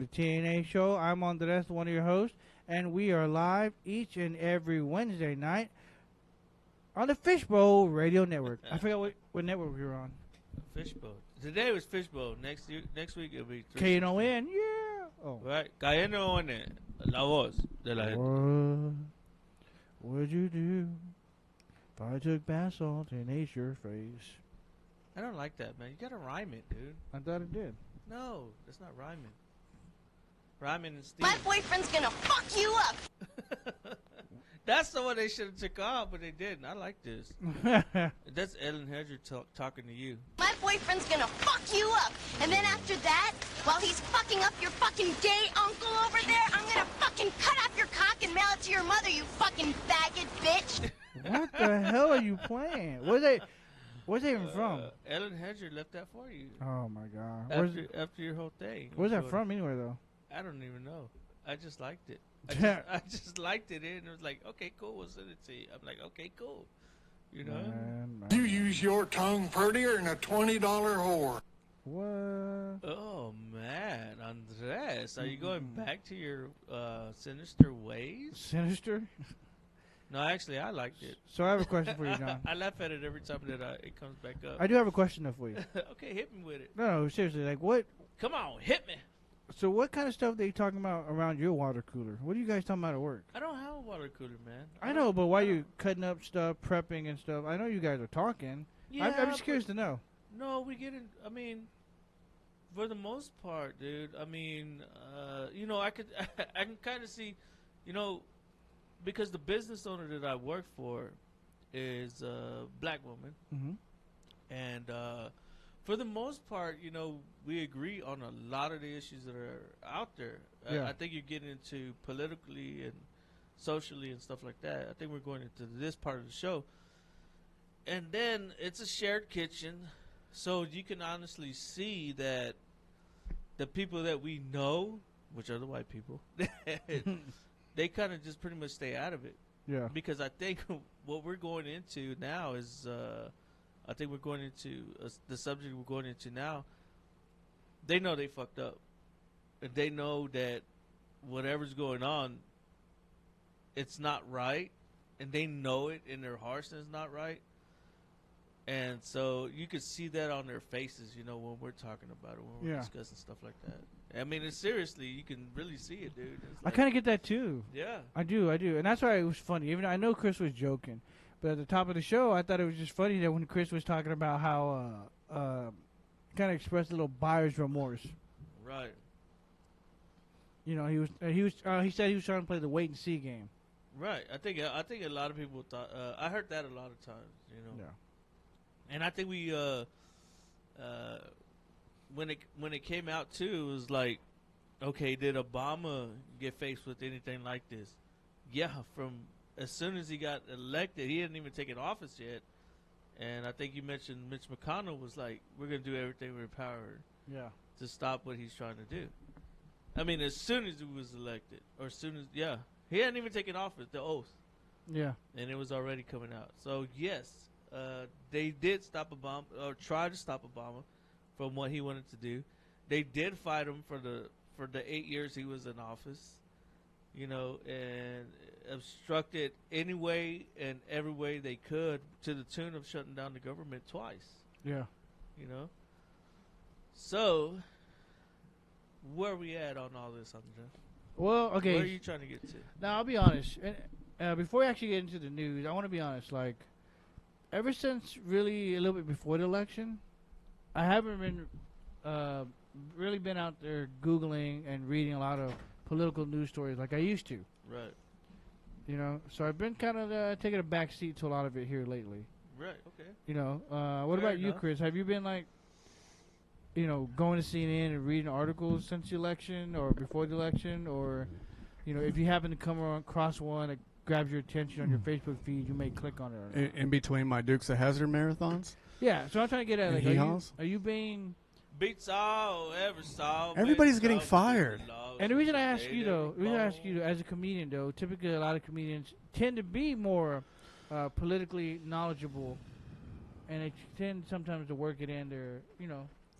the TNA Show. I'm Andres, one of your hosts, and we are live each and every Wednesday night on the Fishbowl Radio Network. I forgot what network we were on. Fishbowl. Today was Fishbowl. Next week it'll be KNON, yeah. Oh. Right. KNON, la voz de la gente. What would you do if I took bath salt and ate your face? I don't like that, man. You gotta rhyme it, dude. I thought it did. No, that's not rhyming. Rhyming and stealing. My boyfriend's gonna fuck you up. That's the one they should have took off, but they didn't. I like this. That's Ellen Hedger talking to you. My boyfriend's gonna fuck you up. And then after that, while he's fucking up your fucking gay uncle over there, I'm gonna fucking cut off your cock and mail it to your mother, you fucking faggot bitch. What the hell are you playing? Where's they even from? Ellen Hedger left that for you. Oh my god. After your whole thing. Where's that from anyway, though? I don't even know. I just liked it. I just liked it, and it was like, okay, cool, we'll send it to you. I'm like, okay, cool. You know? Man. You use your tongue prettier than a $20 whore. What? Oh, man. Andres, are you going back to your sinister ways? Sinister? No, actually, I liked it. So I have a question for you, John. I laugh at it every time that it comes back up. I do have a question, though, for you. Okay, hit me with it. No, seriously, like what? Come on, hit me. So what kind of stuff they talking about around your water cooler? What are you guys talking about at work? I don't have a water cooler, man. I know, but why you cutting up stuff, prepping and stuff? I know you guys are talking. Yeah, I'm just curious to know. No, we get in. I mean, for the most part, dude. I mean, I can kind of see, because the business owner that I work for is a black woman, and for the most part, we agree on a lot of the issues that are out there. Yeah. I think you're getting into politically and socially and stuff like that. I think we're going into this part of the show. And then it's a shared kitchen, so you can honestly see that the people that we know, which are the white people, they kind of just pretty much stay out of it. Yeah. Because I think what we're going into now is, I think we're going into the subject we're going into now. They know they fucked up, and they know that whatever's going on, it's not right, and they know it in their hearts that it's not right. And so you can see that on their faces, when we're talking about it, when we're discussing stuff like that. I mean, it's seriously, you can really see it, dude. I kind of get that too. Yeah. I do. And that's why it was funny. Even I know Chris was joking, but at the top of the show, I thought it was just funny that when Chris was talking about how kind of expressed a little buyer's remorse. Right. He said he was trying to play the wait and see game. Right. I think a lot of people thought. I heard that a lot of times. Yeah. And I think we when it came out too, it was like, okay, did Obama get faced with anything like this? Yeah, from as soon as he got elected, he hadn't even taken office yet. And I think you mentioned Mitch McConnell was like, we're going to do everything in our power to stop what he's trying to do. I mean, as soon as he was elected, or as soon as, he hadn't even taken office, the oath. Yeah. And it was already coming out. So, yes, they did stop Obama, or try to stop Obama from what he wanted to do. They did fight him for the 8 years he was in office, and obstructed any way and every way they could to the tune of shutting down the government twice. Yeah. So, where are we at on all this, Andre? Well, okay. Where are you trying to get to? Now, I'll be honest. Before we actually get into the news, I want to be honest. Like, ever since really a little bit before the election, I haven't been really been out there Googling and reading a lot of political news stories like I used to. Right. So I've been kind of taking a back seat to a lot of it here lately. Right, okay. What Fair about you, enough. Chris? Have you been going to CNN and reading articles since the election or before the election? Or, if you happen to come across one that grabs your attention on your Facebook feed, you may click on it. Or not. In between my Dukes of Hazzard marathons? Yeah, so I'm trying to get at, like, are you being... Beats all, ever saw. Everybody's getting fired. And the reason I ask you, though, as a comedian, though, typically a lot of comedians tend to be more politically knowledgeable, and they tend sometimes to work it in their,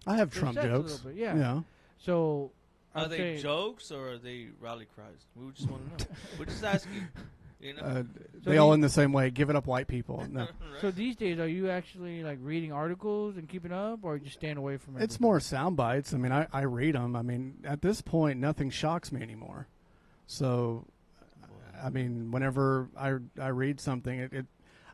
I have their Trump sets a jokes. little bit. Yeah. So Are they jokes or are they rally cries? We just want to know. We're just asking. You know? They all in the same way. Give it up, white people. No. Right. So these days, are you actually like reading articles and keeping up, or just staying away from it? It's more sound bites. I mean, I read them. I mean, at this point, nothing shocks me anymore. So, I mean, whenever I read something,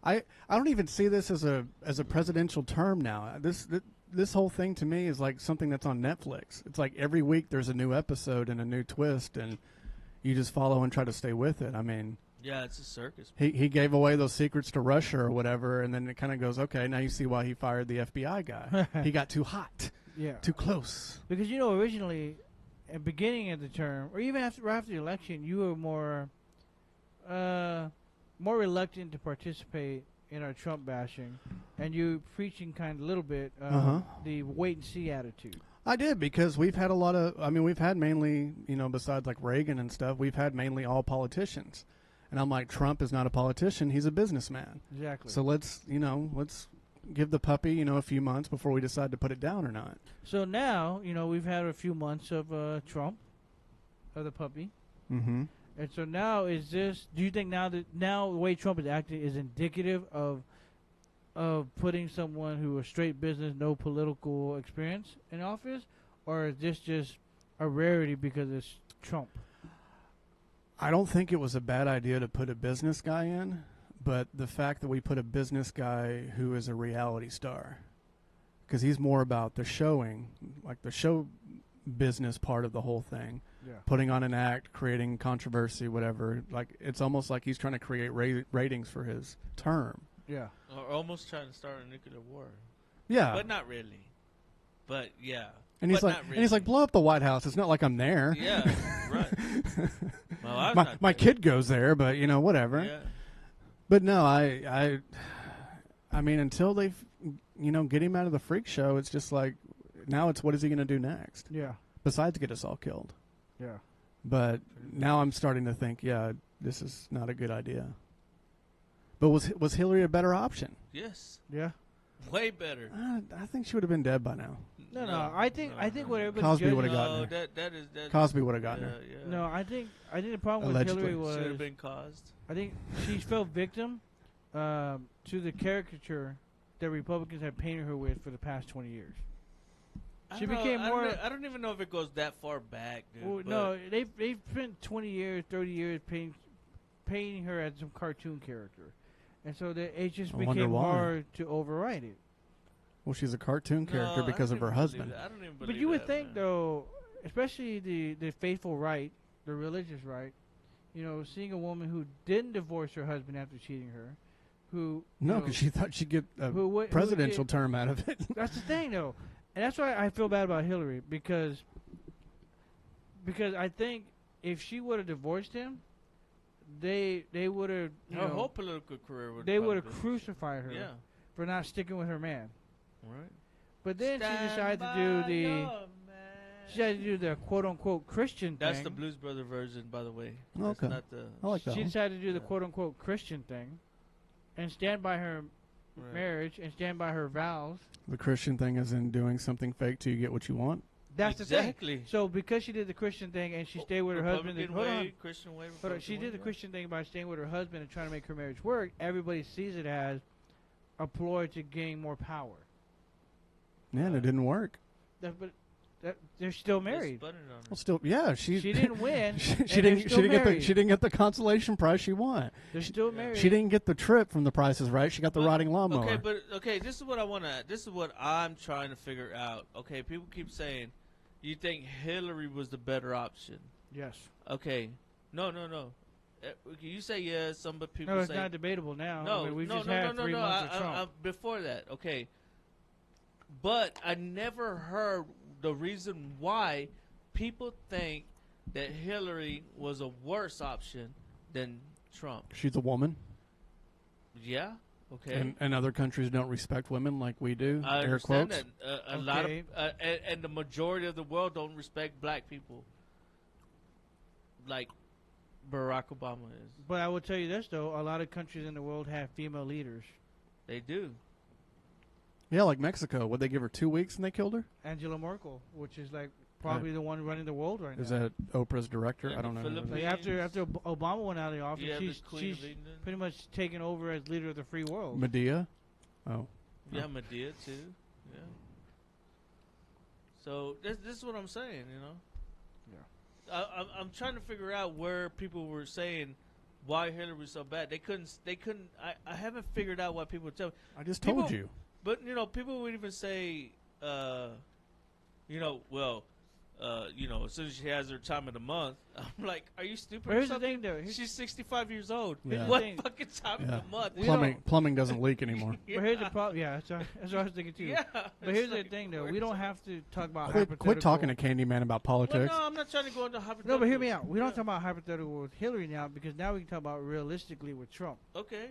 I don't even see this as a presidential term now. This whole thing to me is like something that's on Netflix. It's like every week there's a new episode and a new twist, and you just follow and try to stay with it. I mean, yeah, it's a circus. He gave away those secrets to Russia or whatever, and then it kind of goes, okay, now you see why he fired the FBI guy. He got too hot, too close. Because originally, at the beginning of the term, or even after the election, you were more reluctant to participate in our Trump bashing, and you preaching kind of a little bit the wait and see attitude. I did, because we've had a lot of, I mean, we've had mainly, besides like Reagan and stuff, we've had mainly all politicians. And I'm like, Trump is not a politician, he's a businessman. Exactly. So let's give the puppy, a few months before we decide to put it down or not. So now, we've had a few months of Trump, of the puppy. Mm-hmm. And so now do you think now the way Trump is acting is indicative of putting someone who is straight business, no political experience in office? Or is this just a rarity because it's Trump? I don't think it was a bad idea to put a business guy in, but the fact that we put a business guy who is a reality star, because he's more about the showing, like the show business part of the whole thing, putting on an act, creating controversy, whatever. Like, it's almost like he's trying to create ratings for his term. Yeah. Or almost trying to start a nuclear war. Yeah. But not really. But yeah. And he's like, blow up the White House. It's not like I'm there. Yeah, right. Well, my kid goes there, but whatever. Yeah. But no, I mean, until they, get him out of the freak show, it's just like, now it's what is he going to do next? Yeah. Besides get us all killed. Yeah. But now I'm starting to think, this is not a good idea. But was Hillary a better option? Yes. Yeah. Way better. I think she would have been dead by now. No. I think what everybody Cosby would have gotten her. her. Cosby would have gotten her. Yeah. No, I think the problem Allegedly. with Hillary was should have been caused. I think she fell victim to the caricature that Republicans have painted her with for the past 20 years. She became more. I don't even know if it goes that far back, dude. Well, no, they've spent 20 years, 30 years painting her as some cartoon character, and so it just became hard to override it. Well, she's a cartoon character because of her husband. I don't even believe But you would think, man. though, especially the faithful right, the religious right, seeing a woman who didn't divorce her husband after cheating her, because she thought she'd get a presidential term out of it. That's the thing, though, and that's why I feel bad about Hillary because I think if she would have divorced him, they would have her whole political career would. They would have crucified her Yeah. for not sticking with her man. Right. But then she decided to do the quote unquote Christian thing. That's the Blues Brother version, by the way. Okay. That's not the. I like that. She decided to do the quote unquote Christian thing, and stand by her marriage and stand by her vows. The Christian thing is in doing something fake till you get what you want. That's exactly. the thing. So because she did the Christian thing and she stayed with her husband, Christian way. She did the Christian thing by staying with her husband and trying to make her marriage work. Everybody sees it as a ploy to gain more power. Yeah, and it didn't work. But they're still married. Well, still, yeah, she didn't win. she didn't get the consolation prize she won. They're still married. She didn't get the trip from The Price is Right. She got the rotting lawnmower. This is what I want to. This is what I'm trying to figure out. Okay, people keep saying, you think Hillary was the better option? Yes. Okay. No. You say yes. Some people say it's say not debatable now. No, I mean, we've just had 3 months of Trump. Before that, okay. But I never heard the reason why people think that Hillary was a worse option than Trump. She's a woman. Yeah. Okay. And other countries don't respect women like we do. I air understand quotes. that. A lot of and the majority of the world don't respect black people, like Barack Obama is. But I will tell you this though: a lot of countries in the world have female leaders. They do. Yeah, like Mexico. Would they give her 2 weeks and they killed her? Angela Merkel, which is like probably the one running the world right Is now. that Oprah's director? And I don't the know. who that Like is. after Obama went out of the office, Yeah, the she's Queen of England. pretty much taken over as leader of the free world. Medea? Oh. Yeah, Medea too. Yeah. So this is what I'm saying, you know. Yeah. I'm trying to figure out where people were saying why Hillary was so bad. They couldn't. I haven't figured out why people tell. I just People- told you. But you know, people would even say, you know, well, you know, as soon as she has her time of the month, I'm like, are you stupid? But or here's the something? thing, though. Here's- She's 65 years old. Yeah. What Thing. fucking time Yeah. of the month? We don't- Plumbing doesn't leak anymore. Yeah. But here's the problem. Yeah, that's what I was thinking too. Yeah. But it's here's like, the thing, though. where's We don't that? have to talk about Quit talking to Candyman about Well, politics. no, I'm not trying to go into hypothetical. No, but hear me out. We don't talk about hypothetical with Hillary now because now we can talk about realistically with Trump. Okay.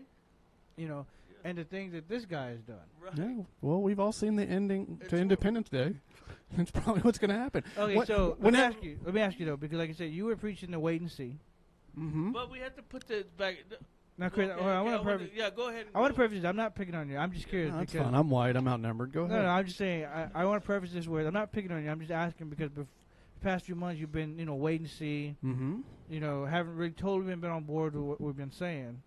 You know, and the things that this guy has done. Right. Yeah, well, we've all seen the ending It's to Independence Day. That's probably what's going to happen. Okay, What- so when let me ask you though, because like I said, you were preaching the wait and see. Mm-hmm. But we have to put the back. Now, Chris, Okay, hold on, I okay, want to preface. yeah, go ahead. I want to preface this. I'm not picking on you. I'm just curious. That's because fine. I'm white. I'm outnumbered. Go No, ahead. no, I'm just saying. I want to preface this with I'm not picking on you. I'm just asking because the past few months you've been, wait and see. Mm-hmm. Haven't really totally been on board with what we've been saying.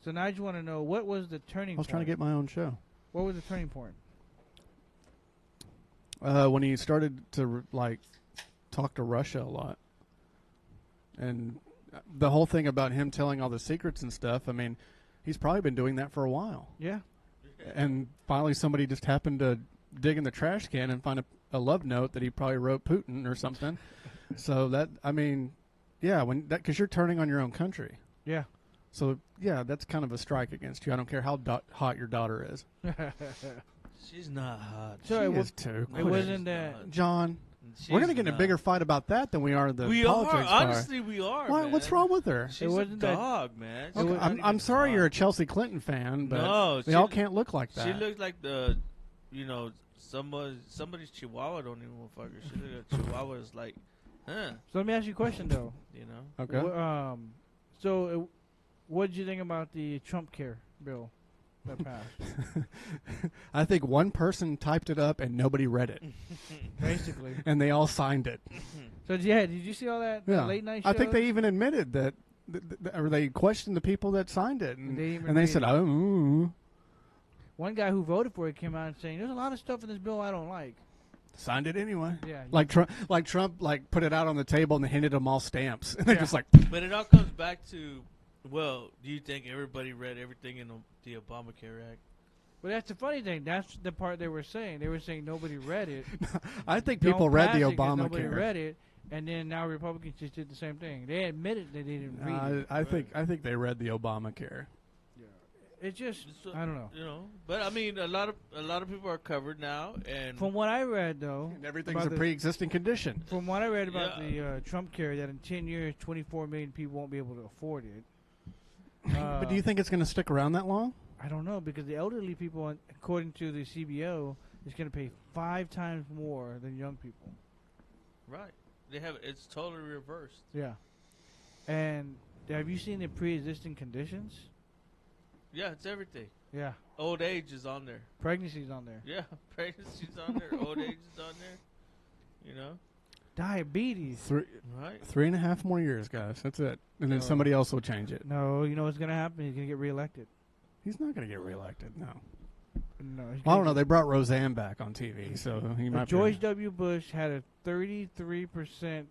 So now I just want to know what was the turning I was point? trying to get my own show. What was the turning point? When he started to talk to Russia a lot, and the whole thing about him telling all the secrets and stuff. I mean, he's probably been doing that for a while. Yeah. And finally, somebody just happened to dig in the trash can and find a love note that he probably wrote Putin or something. So that, I mean, yeah, because you're turning on your own country. Yeah. So yeah, that's kind of a strike against you. I don't care how hot your daughter is. She's not hot. So She it, is too. it No, wasn't she's that. not. John, She's we're gonna get in a not. bigger fight about that than we are the We politics are. part. Honestly, we are. Why? Man. What's wrong with her? She's wasn't a that- dog, man. She's Okay, not I'm even sorry hot. you're a Chelsea Clinton fan, but No, we she- all can't look like that. She looks like the, somebody's Chihuahua. Don't even fuck her. She looks like Chihuahua is like, huh? So let me ask you a question though. You know. Okay. What did you think about the Trump care bill that passed? I think one person typed it up and nobody read it, Basically. and they all signed it. So yeah, did you see all that Yeah. late night? I think shows? they even admitted that, or they questioned the people that signed it, They even and they read said, it. "Oh, ooh." One guy who voted for it came out and saying, "There's a lot of stuff in this bill I don't like." Signed it anyway." Yeah. Like Trump, put it out on the table and they handed them all stamps, and they're Yeah. just like, But it all comes back to, well, do you think everybody read everything in the Obamacare Act? But that's the funny thing. That's the part they were saying. They were saying nobody read it. "I think Don't people read pass the it 'cause Nobody Obamacare." read it, and then now Republicans just did the same thing. They admitted they didn't read it. I think they read the Obamacare. It's just So, I don't know. You know, but I mean, a lot of people are covered now, and From what I read, though, And everything's about a the- pre-existing condition. from what I read about Yeah. the Trump care, that in 10 years, 24 million people won't be able to afford it. But do you think it's going to stick around that long? I don't know, because the elderly people, according to the CBO, is going to pay 5 times more than young people. right, it's totally reversed. Yeah. And have you seen the pre-existing conditions? Yeah, it's everything. Yeah. Old age is on there. Pregnancy's on there. Yeah, pregnancy's on there. Old age is on there. You know, Diabetes. right? 3.5 more years, guys. That's it. And then No. somebody else will change it. No, you know what's going to happen? He's going to get reelected. He's not going to get reelected. No. No. Well, I don't know. They brought Roseanne back on TV, so he might. George W. Bush had a 33%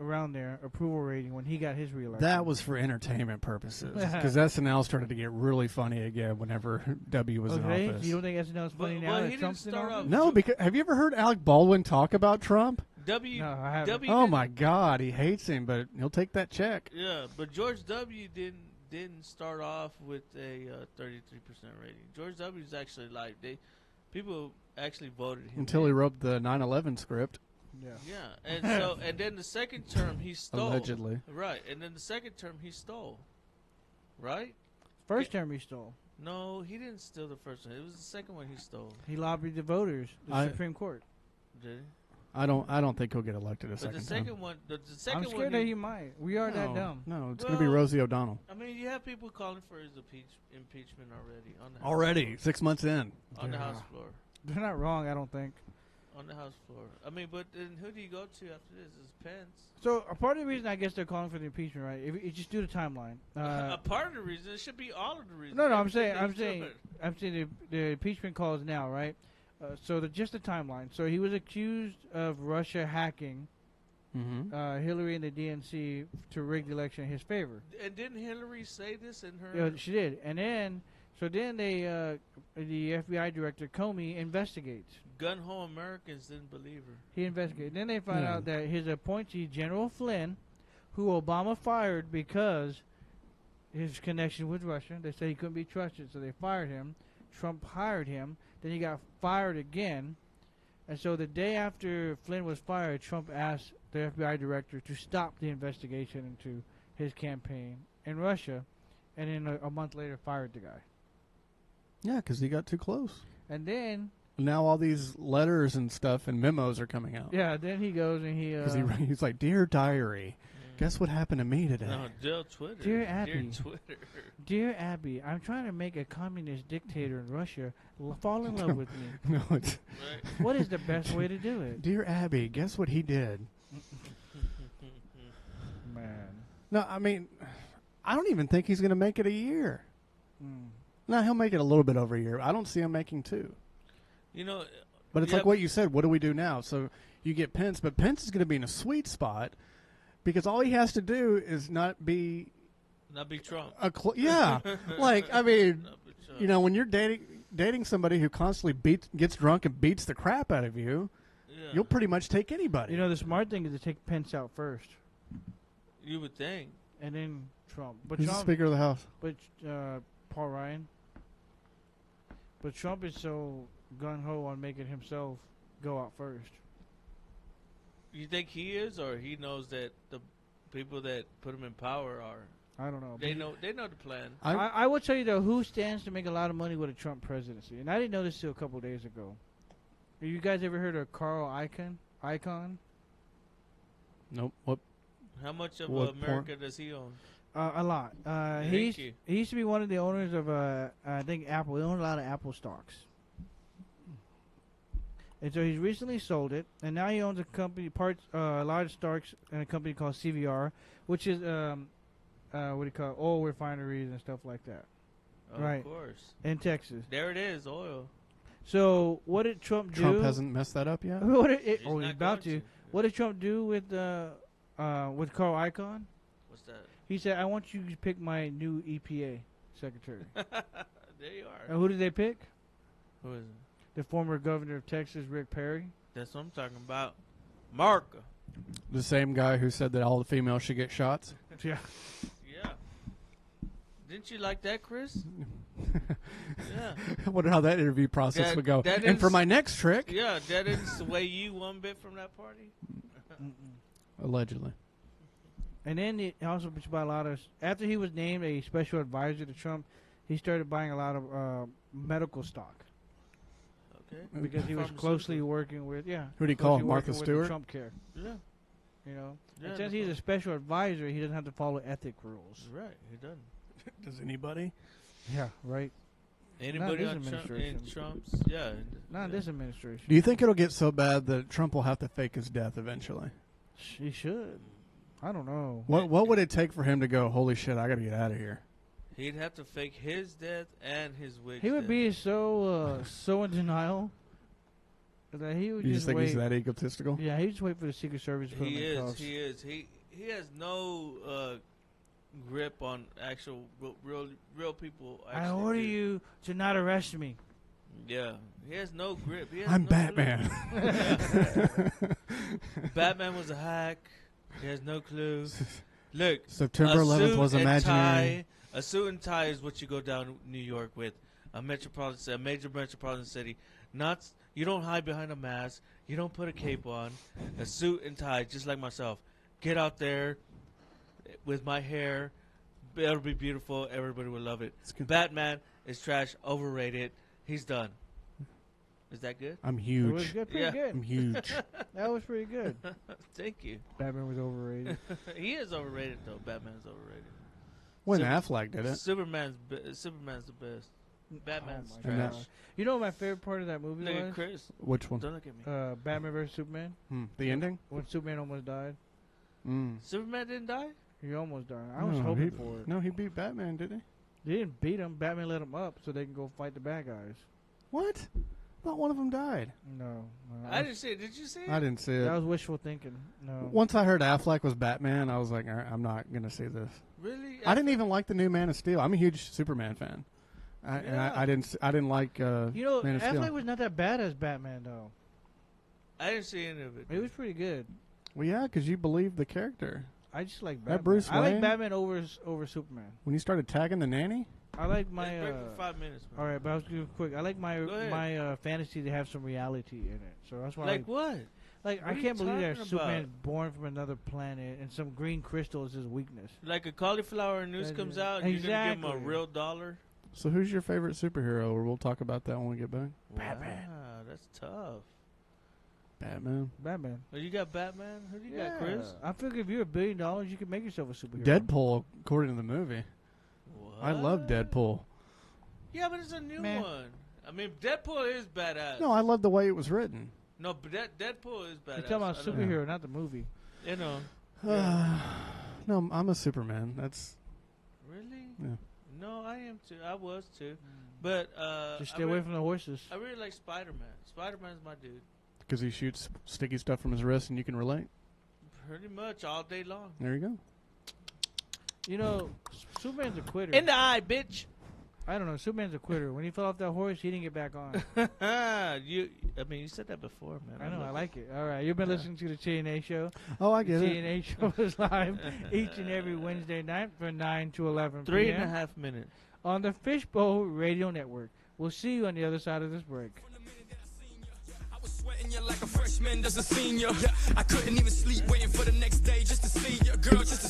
around there approval rating when he got his reelection. That was for entertainment purposes, because SNL started to get really funny again whenever W was in okay. office. You don't think SNL is funny But- now but that he didn't Trump's in start office? off- No, because have you ever heard Alec Baldwin talk about Trump? No, I haven't. W Oh didn't- my God, he hates him, but he'll take that check. Yeah, but George W. didn't start off with a 33% rating. George W. is actually people actually voted him Until in. he wrote the 9/11 script, Yeah. Yeah, and then the second term he stole. allegedly. Right, and then the second term he stole. Right? First term he stole. No, he didn't steal the first one. It was the second one he stole. He lobbied the voters, the I- Supreme Court. Did he? I don't think he'll get elected a But second the second time. one, the second I'm scared one. that he might. We are that dumb. No, it's going to be Well- Rosie O'Donnell. I mean, you have people calling for his impeachment already on the House Already, floor. 6 months in. On the Yeah. House floor. They're not wrong, I don't think. On the House floor. I mean, but then who do you go to after this? Is Pence. So a part of the reason I guess they're calling for the impeachment, right? If you just do the timeline. A part of the reason. It should be all of the reasons. No, I'm Everything saying the impeachment call is now, right? So just the timeline. So he was accused of Russia hacking Hillary and the DNC to rig the election in his favor. And didn't Hillary say this in her? Yeah, she did. And then, the FBI director Comey investigates. Gun-ho Americans didn't believe her. He investigated. Then they find out that his appointee, General Flynn, who Obama fired because his connection with Russia, they said he couldn't be trusted, so they fired him. Trump hired him. Then he got fired again. And so the day after Flynn was fired, Trump asked the FBI director to stop the investigation into his campaign in Russia. And then a month later fired the guy. Yeah, because he got too close. And then... Now all these letters and stuff and memos are coming out. Yeah, then he goes and he... Because he's like, Dear Diary, guess what happened to me today? No, Dear Twitter. Dear Abby. Dear Twitter. Dear Abby, I'm trying to make a communist dictator in Russia fall in love with me. No, it's... Right. What is the best way to do it? Dear Abby, guess what he did? Man. No, I mean, I don't even think he's going to make it a year. No, he'll make it a little bit over a year. I don't see him making 2. You know, but it's like what you said. What do we do now? So you get Pence, but Pence is going to be in a sweet spot because all he has to do is not be Trump. Like I mean, you know, when you're dating somebody who constantly gets drunk and beats the crap out of you, you'll pretty much take anybody. You know, the smart thing is to take Pence out first. You would think. And then Trump. But Who's the Speaker of the House? But Paul Ryan. But Trump is so gung-ho on making himself go out first. You think he is, or he knows that the people that put him in power are? I don't know. They know the plan. I will tell you, though, who stands to make a lot of money with a Trump presidency. And I didn't know this till a couple of days ago. Have you guys ever heard of Carl Icahn? Nope. What? How much of America does he own? A lot. He used to be one of the owners of, I think, Apple. He owned a lot of Apple stocks. And so he's recently sold it, and now he owns a company, a lot of stocks in a company called CVR, which is, what do you call it, oil refineries and stuff like that. Right. Of course. In Texas. There it is, oil. So what did Trump do? Trump hasn't messed that up yet? He's about to. What did Trump do with Carl Icahn? What's that? He said, I want you to pick my new EPA secretary. There you are. And who did they pick? Who is it? The former governor of Texas, Rick Perry. That's what I'm talking about. Marca. The same guy who said that all the females should get shots? Yeah. Yeah. Didn't you like that, Chris? Yeah. I wonder how that interview process would go. And for my next trick. Yeah, that didn't sway you one bit from that party? Allegedly. And then he also bought a lot of, after he was named a special advisor to Trump, he started buying a lot of medical stock. Okay. Because he was closely working with, Who do you call him, Martha Stewart? Trump Care. Yeah. You know? Yeah, and since he's a special advisor, he doesn't have to follow ethic rules. Right, he doesn't. Does anybody? Yeah, right. Anybody Not on this administration. Trump's? Yeah. Not this administration. Do you think it'll get so bad that Trump will have to fake his death eventually? He should. I don't know. What would it take for him to go, holy shit, I got to get out of here? He'd have to fake his death and his wig. He would be so in denial that he would You just think wait. he's that egotistical? Yeah, he just wait for the Secret Service to put him in cuffs. He is. He has no grip on actual real people. I order you to not arrest me. Yeah, he has no grip. I'm Batman. Batman was a hack. He has no clue. Look, September 11th was imaginary. A suit and tie is what you go down New York with. A major metropolitan city. You don't hide behind a mask. You don't put a cape on. A suit and tie, just like myself. Get out there with my hair. It'll be beautiful. Everybody will love it. Batman is trash, overrated. He's done. Is that good? I'm huge. It was good, pretty good. I'm huge. That was pretty good. Thank you. Batman was overrated. He is overrated, though. Batman's overrated. When Affleck did it. Superman's the best. Batman's Oh my And trash. God. You know what my favorite part of that movie Look at was? Chris. Which one? Don't look at me. Batman vs Superman. The ending? When Superman almost died. Superman didn't die? He almost died. I was No, hoping he- for it. No, he beat Batman, didn't he? They didn't beat him. Batman let him up so they can go fight the bad guys. What? I thought one of them died. No. I didn't see it. Did you see it? I didn't see it. That was wishful thinking. No. Once I heard Affleck was Batman, I was like, all right, I'm not going to see this. Really? I didn't even like the new Man of Steel. I'm a huge Superman fan. And I didn't like You know, Man of Steel. Affleck was not that bad as Batman, though. I didn't see any of it. It was pretty good. Well, yeah, because you believe the character. I just like Batman. That Bruce I like Wayne? Batman over Superman. When you started tagging the nanny? I like my. Let's break for 5 minutes. Man. All right, but I was going quick. I like Go ahead. my fantasy to have some reality in it. So that's why. Like what? Like What I are you can't believe that talking Superman's born from another planet and some green crystal is his weakness. Like a cauliflower news That comes is- out and you're going to give him a Exactly. real dollar? So who's your favorite superhero? Or we'll talk about that when we get back. Batman. Wow, that's tough. Batman. Batman. Oh, you got Batman? Who do you got, Chris? I figure if you're $1 billion, you can make yourself a superhero. Deadpool, according to the movie. What? I love Deadpool. Yeah, but it's a new Man. one. I mean, Deadpool is badass. No, I love the way it was written. No, but Deadpool is badass. You're talking about I don't- superhero, not the movie. You know. No, I'm a Superman. That's Really? Yeah. No, I am too. I was too. But Just stay away from the horses. I really like Spider-Man. Spider-Man's my dude. because he shoots sticky stuff from his wrist, and you can relate. Pretty much all day long. There you go. You know, Superman's a quitter. In the eye, bitch. I don't know. Superman's a quitter. When he fell off that horse, he didn't get back on. you said that before, man. I know. I like it. All right. You've been listening to the TNA Show. Oh, I The get it. TNA Show is live each and every Wednesday night from 9 to 11 3 p.m. and a half minutes. on the Fishbowl Radio Network. We'll see you on the other side of this break. I was sweating you like a freshman does a senior. I couldn't even sleep waiting for the next day just to see you, girl, just to